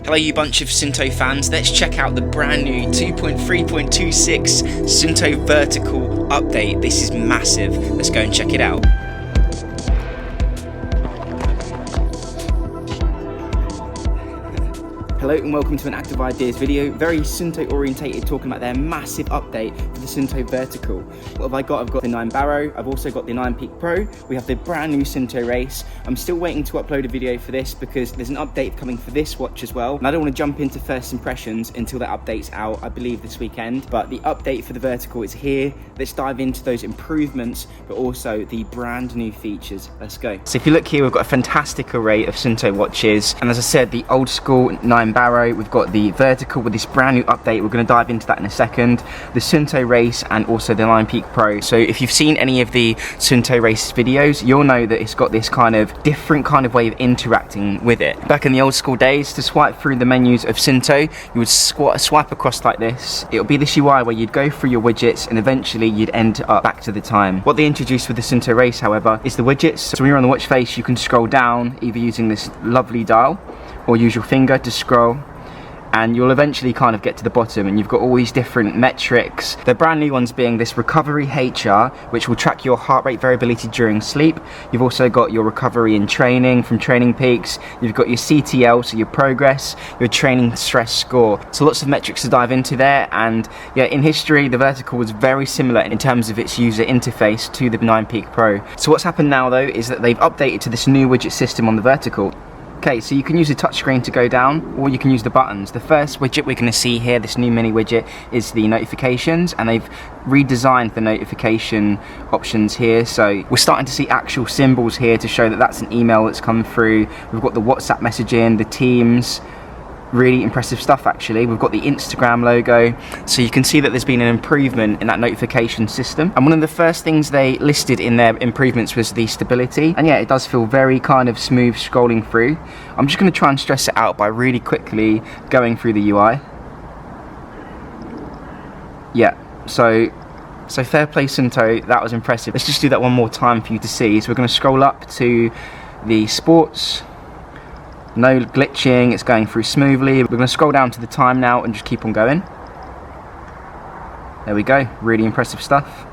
Hello you bunch of Suunto fans, let's check out the brand new 2.3.26 Suunto Vertical update. This is massive, let's go and check it out. Hello and welcome to an Active Ideas video, very Suunto orientated, talking about their massive update for the Suunto Vertical. What have I got? I've got the 9 Barrow, I've also got the 9 Peak Pro, we have the brand new Suunto Race. I'm still waiting to upload a video for this because there's an update coming for this watch as well, and I don't want to jump into first impressions until that update's out, I believe this weekend. But the update for the Vertical is here. Let's dive into those improvements, but also the brand new features. Let's go. So if you look here, we've got a fantastic array of Suunto watches, and as I said, the old school 9 Barrow, we've got the Vertical with this brand new update. We're going to dive into that in a second. The Suunto Race and also the 9 Peak Pro. So if you've seen any of the Suunto Race videos, you'll know that it's got this kind of different kind of way of interacting with it. Back in the old school days, to swipe through the menus of Suunto, you would swipe across like this. It'll be this UI where you'd go through your widgets and eventually you'd end up back to the time. What they introduced with the Suunto Race, however, is the widgets. So when you're on the watch face, you can scroll down either using this lovely dial or use your finger to scroll, and you'll eventually kind of get to the bottom and you've got all these different metrics. The brand new ones being this recovery HR, which will track your heart rate variability during sleep. You've also got your recovery in training from TrainingPeaks. You've got your CTL, so your progress, your training stress score. So lots of metrics to dive into there, and yeah, in history, the Vertical was very similar in terms of its user interface to the 9 Peak Pro. So what's happened now though is that they've updated to this new widget system on the Vertical. Okay, so you can use the touchscreen to go down, or you can use the buttons. The first widget we're going to see here, this new mini widget, is the notifications, and they've redesigned the notification options here. So we're starting to see actual symbols here to show that that's an email that's come through. We've got the WhatsApp messaging, the Teams. Really impressive stuff actually. We've got the Instagram logo, so you can see that there's been an improvement in that notification system. And one of the first things they listed in their improvements was the stability, and yeah, it does feel very kind of smooth scrolling through. I'm just going to try and stress it out by really quickly going through the UI. Yeah, so fair play Suunto, that was impressive. Let's just do that one more time for you to see. So we're going to scroll up to the sports. No glitching, it's going through smoothly. We're going to scroll down to the time now and just keep on going. There we go, really impressive stuff.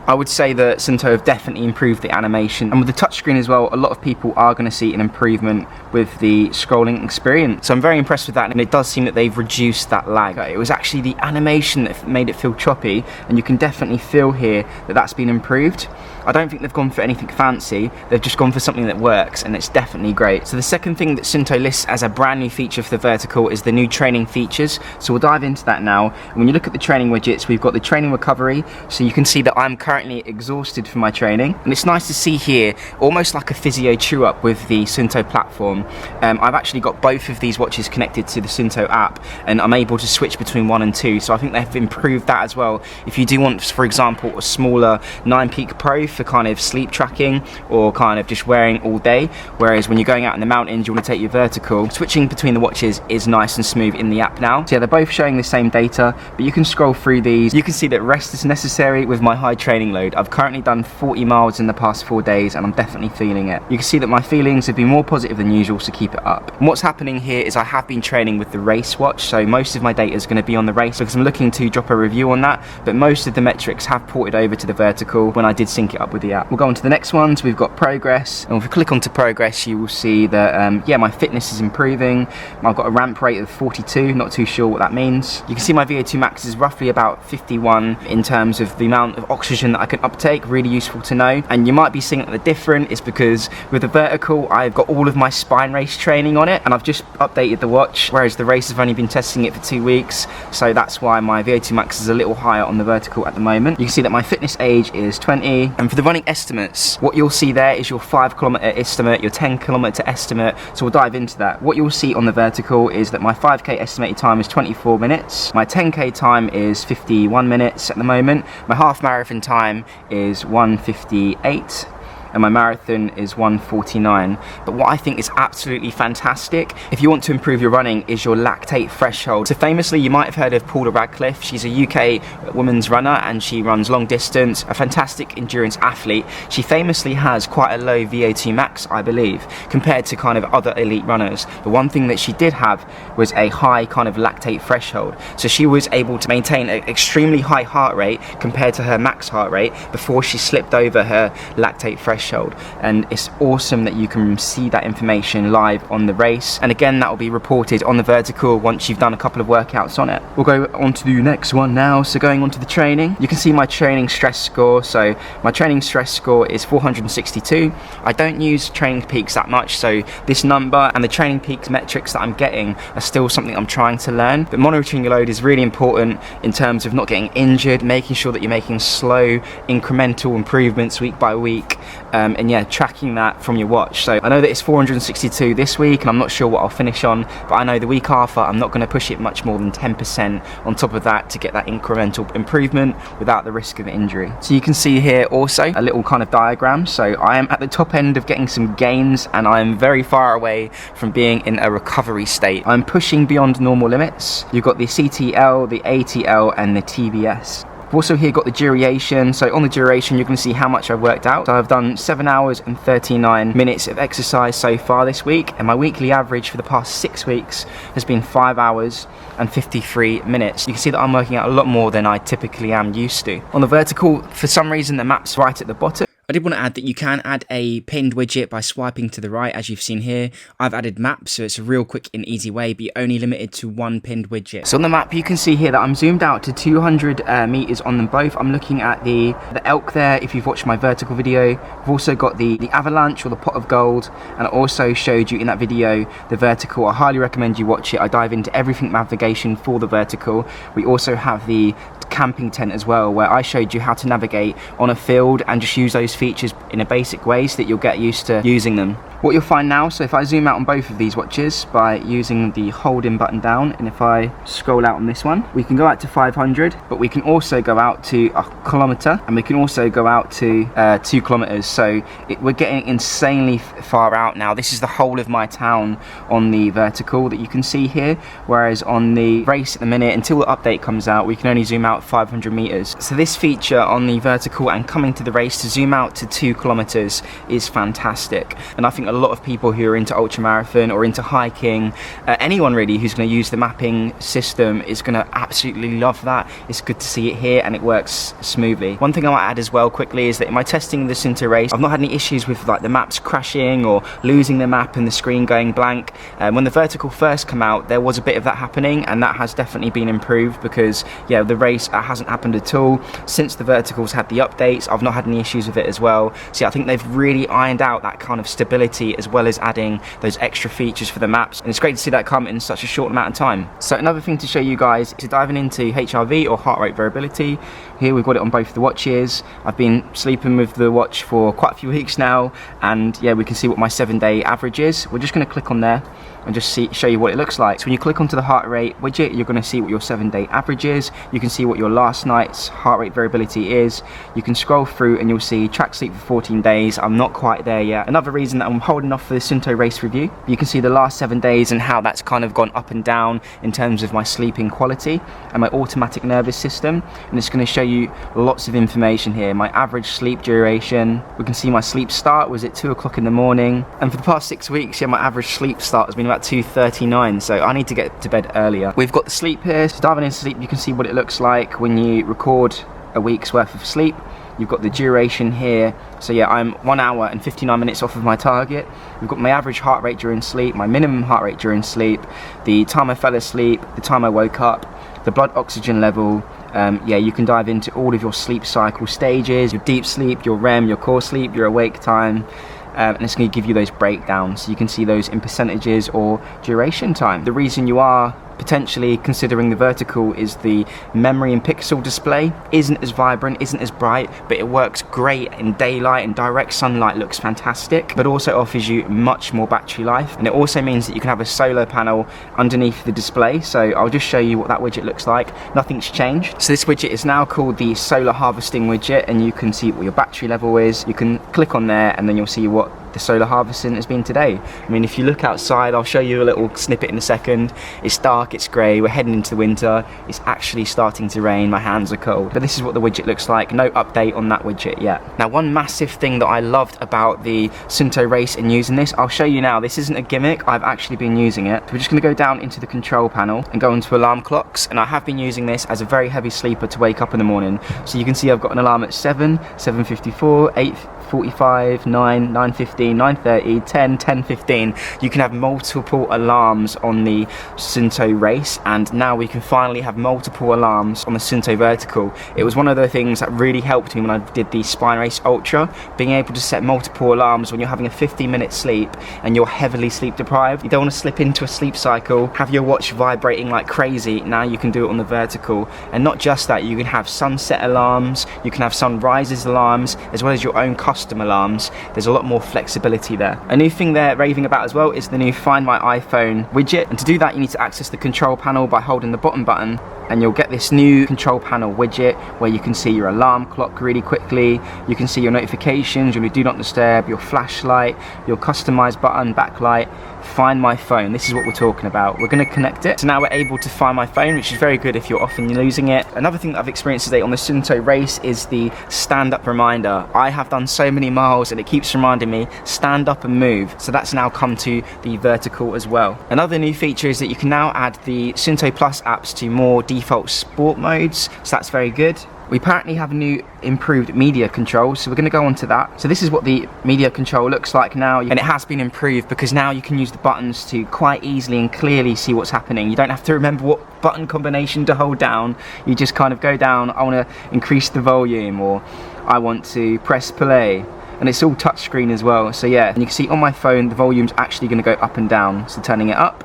I would say that Suunto have definitely improved the animation, and with the touchscreen as well, a lot of people are going to see an improvement with the scrolling experience. So I'm very impressed with that, and it does seem that they've reduced that lag. It was actually the animation that made it feel choppy, and you can definitely feel here that that's been improved. I don't think they've gone for anything fancy, they've just gone for something that works, and it's definitely great. So the second thing that Suunto lists as a brand new feature for the Vertical is the new training features. So we'll dive into that now. And when you look at the training widgets, we've got the training recovery, so you can see that I'm currently exhausted from my training, and it's nice to see here almost like a physio chew up with the Suunto platform. I've actually got both of these watches connected to the Suunto app, and I'm able to switch between 1 and 2, so I think they've improved that as well. If you do want, for example, a smaller 9 Peak Pro for kind of sleep tracking or kind of just wearing all day, whereas when you're going out in the mountains you want to take your Vertical, switching between the watches is nice and smooth in the app now. So yeah, they're both showing the same data, but you can scroll through these. You can see that rest is necessary with my high training load. I've currently done 40 miles in the past 4 days and I'm definitely feeling it. You can see that my feelings have been more positive than usual, so keep it up. And what's happening here is I have been training with the race watch, so most of my data is going to be on the race because I'm looking to drop a review on that, but most of the metrics have ported over to the Vertical when I did sync it up with the app. We'll go on to the next ones. We've got progress, and if we click onto progress you will see that yeah, my fitness is improving. I've got a ramp rate of 42, not too sure what that means. You can see my VO2 max is roughly about 51 in terms of the amount of oxygen that I can uptake. Really useful to know. And you might be seeing that the different is because with the Vertical I've got all of my spine race training on it, and I've just updated the watch, whereas the race have only been testing it for 2 weeks, so that's why my VO2 max is a little higher on the Vertical at the moment. You can see that my fitness age is 20, and for the running estimates, what you'll see there is your 5 kilometer estimate, your 10 kilometer estimate, so we'll dive into that. What you'll see on the Vertical is that my 5k estimated time is 24 minutes, my 10k time is 51 minutes at the moment, my half marathon time is 1:58, and my marathon is 1:49. But what I think is absolutely fantastic, if you want to improve your running, is your lactate threshold. So famously, you might have heard of Paula Radcliffe. She's a UK women's runner and she runs long distance, a fantastic endurance athlete. She famously has quite a low VO2 max, I believe, compared to kind of other elite runners. The one thing that she did have was a high kind of lactate threshold. So she was able to maintain an extremely high heart rate compared to her max heart rate before she slipped over her lactate threshold. And it's awesome that you can see that information live on the race. And again, that will be reported on the vertical once you've done a couple of workouts on it. We'll go on to the next one now. So going on to the training, you can see my training stress score. So my training stress score is 462. I don't use TrainingPeaks that much, so this number and the TrainingPeaks metrics that I'm getting are still something I'm trying to learn. But monitoring your load is really important in terms of not getting injured, making sure that you're making slow incremental improvements week by week, and yeah, tracking that from your watch. So I know that it's 462 this week and I'm not sure what I'll finish on, but I know the week after I'm not going to push it much more than 10% on top of that to get that incremental improvement without the risk of injury. So you can see here also a little kind of diagram. So I am at the top end of getting some gains and I am very far away from being in a recovery state. I'm pushing beyond normal limits. You've got the CTL, the ATL and the TBS. I've also here got the duration. So on the duration, you're going to see how much I've worked out. So I've done 7 hours and 39 minutes of exercise so far this week, and my weekly average for the past 6 weeks has been 5 hours and 53 minutes. You can see that I'm working out a lot more than I typically am used to. On the vertical, for some reason the map's right at the bottom. I did want to add that you can add a pinned widget by swiping to the right, as you've seen here. I've added maps, so it's a real quick and easy way, but you're only limited to one pinned widget. So on the map, you can see here that I'm zoomed out to 200 meters on them both. I'm looking at the elk there, if you've watched my vertical video. I've also got the avalanche or the pot of gold, and I also showed you in that video the vertical. I highly recommend you watch it. I dive into everything navigation for the vertical. We also have the camping tent as well, where I showed you how to navigate on a field and just use those features in a basic way so that you'll get used to using them. What you'll find now, so if I zoom out on both of these watches by using the hold in button down, and if I scroll out on this one, we can go out to 500, but we can also go out to a kilometer, and we can also go out to 2 kilometers. So we're getting insanely far out now. This is the whole of my town on the vertical that you can see here, whereas on the race at the minute, until the update comes out, we can only zoom out 500 meters. So this feature on the vertical and coming to the race to zoom out to 2 kilometers is fantastic. And I think a lot of people who are into ultramarathon or into hiking, anyone really who's going to use the mapping system is going to absolutely love that. It's good to see it here and it works smoothly. One thing I might add as well quickly is that in my testing of the Suunto race, I've not had any issues with like the maps crashing or losing the map and the screen going blank. When the vertical first came out, there was a bit of that happening, and that has definitely been improved because yeah, the race hasn't happened at all. Since the verticals had the updates, I've not had any issues with it as well. So yeah, I think they've really ironed out that kind of stability as well as adding those extra features for the maps, and it's great to see that come in such a short amount of time. So another thing to show you guys is diving into HRV or heart rate variability. Here we've got it on both the watches. I've been sleeping with the watch for quite a few weeks now, and yeah, we can see what my 7-day average is. We're just going to click on there and just show you what it looks like. So when you click onto the heart rate widget, you're going to see what your 7-day average is. You can see what your last night's heart rate variability is. You can scroll through and you'll see track sleep for 14 days. I'm not quite there yet. Another reason that I'm holding off for the Suunto race review, you can see the last 7 days and how that's kind of gone up and down in terms of my sleeping quality and my automatic nervous system. And it's going to show you lots of information here. My average sleep duration. We can see my sleep start was at 2 o'clock in the morning. And for the past 6 weeks, yeah, my average sleep start has been about 2:39, so I need to get to bed earlier. We've got the sleep here, so diving into sleep, you can see what it looks like when you record a week's worth of sleep. You've got the duration here, so yeah, I'm 1 hour and 59 minutes off of my target. We've got my average heart rate during sleep, my minimum heart rate during sleep, the time I fell asleep, the time I woke up, the blood oxygen level. Yeah, you can dive into all of your sleep cycle stages, your deep sleep, your REM, your core sleep, your awake time. And it's going to give you those breakdowns, so you can see those in percentages or duration time. The reason you are potentially considering the vertical is the memory and pixel display. Isn't as vibrant, isn't as bright, but it works great in daylight and direct sunlight, looks fantastic, but also offers you much more battery life. And it also means that you can have a solar panel underneath the display. So I'll just show you what that widget looks like. Nothing's changed. So this widget is now called the solar harvesting widget, and you can see what your battery level is. You can click on there and then you'll see what the solar harvesting has been today. I mean, if you look outside, I'll show you a little snippet in a second. It's dark, it's grey, we're heading into the winter. It's actually starting to rain, my hands are cold. But this is what the widget looks like. No update on that widget yet. Now, one massive thing that I loved about the Suunto Race and using this, I'll show you now. This isn't a gimmick, I've actually been using it. We're just going to go down into the control panel and go into alarm clocks, and I have been using this as a very heavy sleeper to wake up in the morning. So you can see I've got an alarm at 7, 7:54, 8:45, 9, 9:15, 9:30, 10, 10:15. You can have multiple alarms on the Suunto Race, and now we can finally have multiple alarms on the Suunto Vertical. It was one of the things that really helped me when I did the Spine Race Ultra, being able to set multiple alarms when you're having a 15-minute sleep and you're heavily sleep deprived. You don't want to slip into a sleep cycle, have your watch vibrating like crazy. Now you can do it on the Vertical. And not just that, you can have sunset alarms, you can have sunrises alarms, as well as your own custom alarms. There's a lot more flexibility there. A new thing they're raving about as well is the new Find My iPhone widget, and to do that you need to access the control panel by holding the bottom button, and you'll get this new control panel widget where you can see your alarm clock really quickly, you can see your notifications, your do not disturb, your flashlight, your customized button, backlight. Find My Phone, this is what we're talking about. We're going to connect it, so now we're able to find my phone, which is very good if you're often losing it. Another thing that I've experienced today on the Suunto Race is the stand-up reminder. I have done so many miles and it keeps reminding me, stand up and move. So that's now come to the Vertical as well. Another new feature is that you can now add the SuuntoPlus apps to more default sport modes, so that's very good. We apparently have a new improved media control, so we're going to go on to that. So this is what the media control looks like now, and it has been improved because now you can use the buttons to quite easily and clearly see what's happening. You don't have to remember what button combination to hold down. You just kind of go down, I want to increase the volume, or I want to press play. And it's all touchscreen as well, so yeah. And you can see on my phone the volume's actually going to go up and down, so turning it up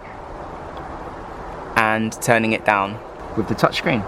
and turning it down with the touchscreen.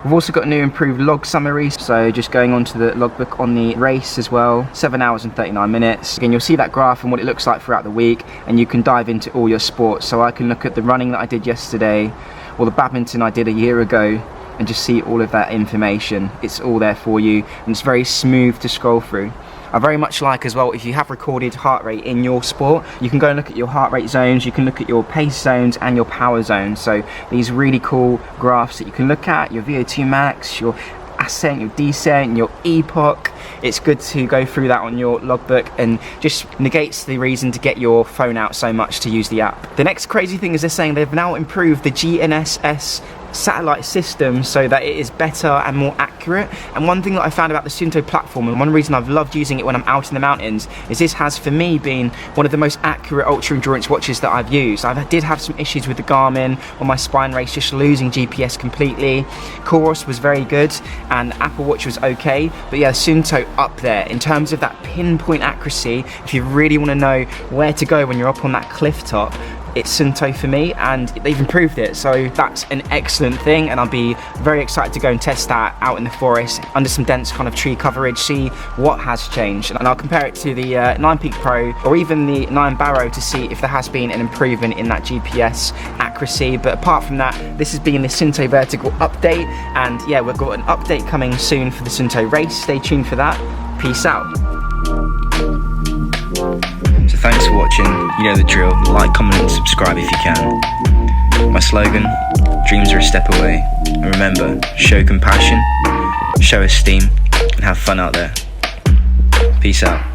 We've also got a new improved log summary, so just going on to the logbook on the race as well, 7 hours and 39 minutes. Again, you'll see that graph and what it looks like throughout the week, and you can dive into all your sports. So I can look at the running that I did yesterday, or the badminton I did a year ago, and just see all of that information. It's all there for you, and it's very smooth to scroll through. I very much like as well, if you have recorded heart rate in your sport, you can go and look at your heart rate zones, you can look at your pace zones and your power zones. So these really cool graphs that you can look at, your VO2 max, your ascent, your descent, your epoch. It's good to go through that on your logbook, and just negates the reason to get your phone out so much to use the app. The next crazy thing is they're saying they've now improved the GNSS satellite system so that it is better and more accurate. And one thing that I found about the Suunto platform, and one reason I've loved using it when I'm out in the mountains, is this has for me been one of the most accurate ultra endurance watches that I've used. I did have some issues with the Garmin on my Spine Race, just losing GPS completely. Coros was very good and Apple Watch was okay, but yeah, Suunto up there in terms of that pinpoint accuracy. If you really want to know where to go when you're up on that cliff top, it's Suunto for me, and they've improved it, so that's an excellent thing, and I'll be very excited to go and test that out in the forest under some dense kind of tree coverage, see what has changed, and I'll compare it to the 9 Peak Pro or even the 9 Barrow to see if there has been an improvement in that GPS accuracy. But apart from that, this has been the Suunto Vertical update, and yeah, we've got an update coming soon for the Suunto Race. Stay tuned for that. Peace out. So thanks for watching, you know the drill, like, comment and subscribe if you can. My slogan, dreams are a step away, and remember, show compassion, show esteem, and have fun out there. Peace out.